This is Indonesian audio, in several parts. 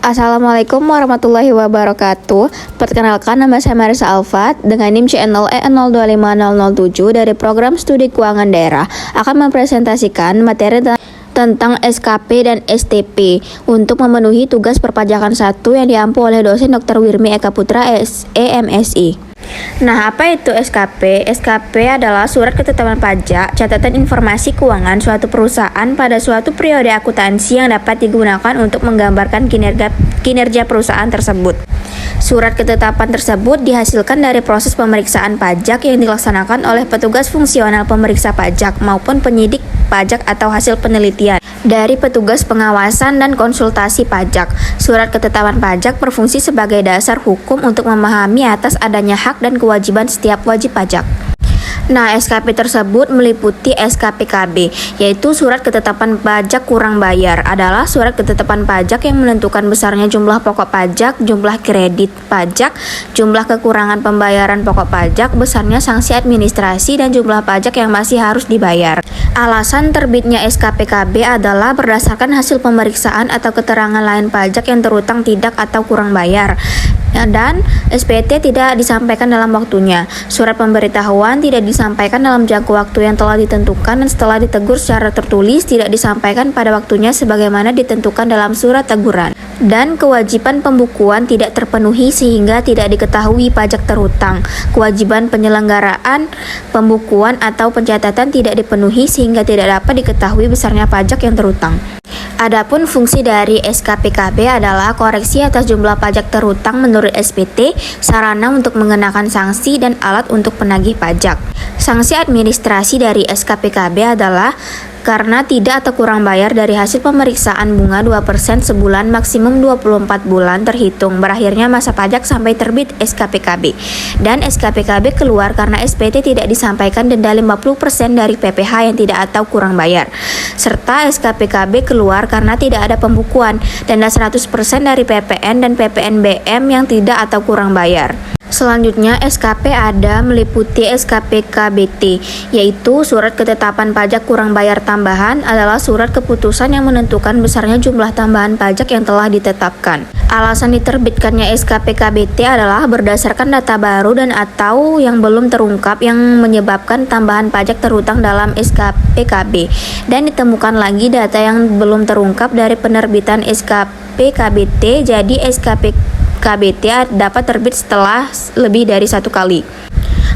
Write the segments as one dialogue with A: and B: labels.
A: Assalamualaikum warahmatullahi wabarakatuh. Perkenalkan, nama saya Marisa Alfat dengan NIM channel EN025007 dari Program Studi Keuangan Daerah akan mempresentasikan materi tentang SKP dan STP untuk memenuhi tugas perpajakan 1 yang diampu oleh dosen Dr. Wirmi Eka Putra MSI. Nah, apa itu SKP? SKP adalah surat ketetapan pajak, catatan informasi keuangan suatu perusahaan pada suatu periode akuntansi yang dapat digunakan untuk menggambarkan kinerja perusahaan tersebut. Surat ketetapan tersebut dihasilkan dari proses pemeriksaan pajak yang dilaksanakan oleh petugas fungsional pemeriksa pajak maupun penyidik pajak atau hasil penelitian dari petugas pengawasan dan konsultasi pajak. Surat ketetapan pajak berfungsi sebagai dasar hukum untuk memahami atas adanya hak dan kewajiban setiap wajib pajak. Nah, SKP tersebut meliputi SKPKB, yaitu surat ketetapan pajak kurang bayar, adalah surat ketetapan pajak yang menentukan besarnya jumlah pokok pajak, jumlah kredit pajak, jumlah kekurangan pembayaran pokok pajak, besarnya sanksi administrasi, dan jumlah pajak yang masih harus dibayar. Alasan terbitnya SKPKB adalah berdasarkan hasil pemeriksaan atau keterangan lain pajak yang terutang tidak atau kurang bayar, dan SPT tidak disampaikan dalam waktunya. Surat pemberitahuan tidak disampaikan dalam jangka waktu yang telah ditentukan, dan setelah ditegur secara tertulis tidak disampaikan pada waktunya sebagaimana ditentukan dalam surat teguran. Dan kewajiban pembukuan tidak terpenuhi sehingga tidak diketahui pajak terhutang. Kewajiban penyelenggaraan pembukuan atau pencatatan tidak dipenuhi sehingga tidak dapat diketahui besarnya pajak yang terhutang. Adapun fungsi dari SKPKB adalah koreksi atas jumlah pajak terhutang menurut SPT, sarana untuk mengenakan sanksi, dan alat untuk penagih pajak. Sanksi administrasi dari SKPKB adalah karena tidak atau kurang bayar dari hasil pemeriksaan bunga 2% sebulan maksimum 24 bulan terhitung berakhirnya masa pajak sampai terbit SKPKB. Dan SKPKB keluar karena SPT tidak disampaikan denda 50% dari PPh yang tidak atau kurang bayar. Serta SKPKB keluar karena tidak ada pembukuan, denda 100% dari PPN dan PPNBM yang tidak atau kurang bayar. Selanjutnya, SKP ada meliputi SKPKBT, yaitu surat ketetapan pajak kurang bayar tambahan, adalah surat keputusan yang menentukan besarnya jumlah tambahan pajak yang telah ditetapkan. Alasan diterbitkannya SKPKBT adalah berdasarkan data baru dan atau yang belum terungkap yang menyebabkan tambahan pajak terhutang dalam SKPKB, dan ditemukan lagi data yang belum terungkap dari penerbitan SKPKBT, jadi SKPKBT dapat terbit setelah lebih dari satu kali.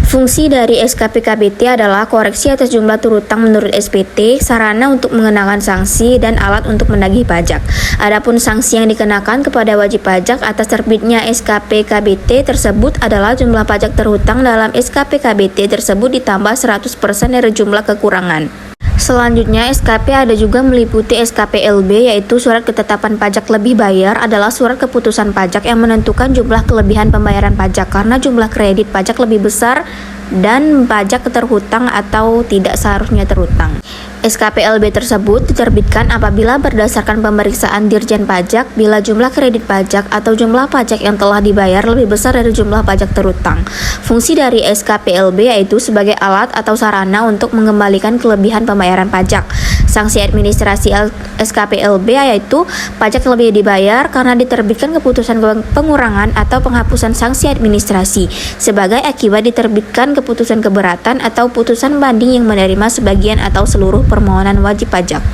A: Fungsi dari SKPKBT adalah koreksi atas jumlah terhutang menurut SPT, sarana untuk mengenakan sanksi, dan alat untuk menagih pajak. Adapun sanksi yang dikenakan kepada wajib pajak atas terbitnya SKPKBT tersebut adalah jumlah pajak terhutang dalam SKPKBT tersebut ditambah 100% dari jumlah kekurangan. Selanjutnya, SKP ada juga meliputi SKPLB, yaitu surat ketetapan pajak lebih bayar, adalah surat keputusan pajak yang menentukan jumlah kelebihan pembayaran pajak karena jumlah kredit pajak lebih besar dan pajak terhutang atau tidak seharusnya terhutang. SKPLB tersebut diterbitkan apabila berdasarkan pemeriksaan Dirjen Pajak bila jumlah kredit pajak atau jumlah pajak yang telah dibayar lebih besar dari jumlah pajak terhutang. Fungsi dari SKPLB yaitu sebagai alat atau sarana untuk mengembalikan kelebihan pembayaran pajak. Sanksi administrasi SKPLB yaitu pajak lebih dibayar karena diterbitkan keputusan pengurangan atau penghapusan sanksi administrasi sebagai akibat diterbitkan keputusan keberatan atau putusan banding yang menerima sebagian atau seluruh permohonan wajib pajak.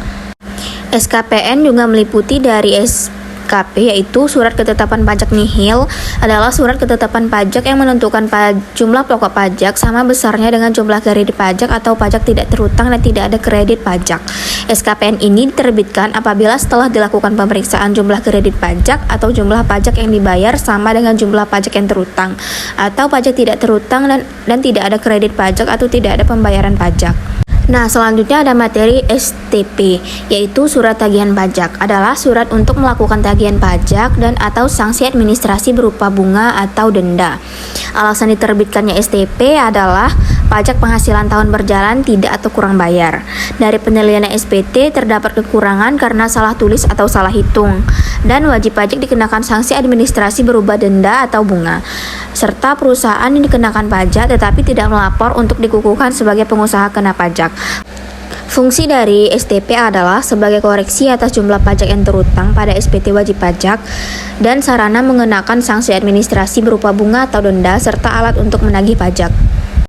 A: SKPN juga meliputi dari SKP, yaitu surat ketetapan pajak nihil, adalah surat ketetapan pajak yang menentukan jumlah pokok pajak sama besarnya dengan jumlah kredit pajak atau pajak tidak terhutang dan tidak ada kredit pajak. SKPN ini diterbitkan apabila setelah dilakukan pemeriksaan jumlah kredit pajak atau jumlah pajak yang dibayar sama dengan jumlah pajak yang terhutang, atau pajak tidak terhutang dan tidak ada kredit pajak atau tidak ada pembayaran pajak. Nah, selanjutnya ada materi STP, yaitu surat tagihan pajak, adalah surat untuk melakukan tagihan pajak dan atau sanksi administrasi berupa bunga atau denda. Alasan diterbitkannya STP adalah pajak penghasilan tahun berjalan tidak atau kurang bayar. Dari penilaian SPT terdapat kekurangan karena salah tulis atau salah hitung, dan wajib pajak dikenakan sanksi administrasi berupa denda atau bunga, serta perusahaan yang dikenakan pajak tetapi tidak melapor untuk dikukuhkan sebagai pengusaha kena pajak. Fungsi dari STP adalah sebagai koreksi atas jumlah pajak yang terutang pada SPT wajib pajak dan sarana mengenakan sanksi administrasi berupa bunga atau denda serta alat untuk menagih pajak.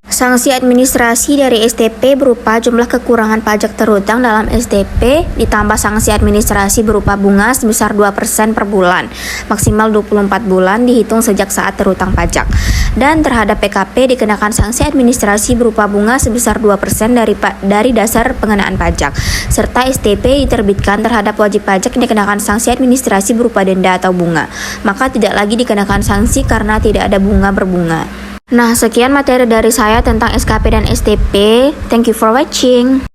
A: Sanksi administrasi dari STP berupa jumlah kekurangan pajak terutang dalam STP ditambah sanksi administrasi berupa bunga sebesar 2% per bulan, maksimal 24 bulan dihitung sejak saat terutang pajak. Dan terhadap PKP dikenakan sanksi administrasi berupa bunga sebesar 2% dari dasar pengenaan pajak. Serta STP diterbitkan terhadap wajib pajak dikenakan sanksi administrasi berupa denda atau bunga. Maka tidak lagi dikenakan sanksi karena tidak ada bunga berbunga. Nah, sekian materi dari saya tentang SKP dan STP. Thank you for watching.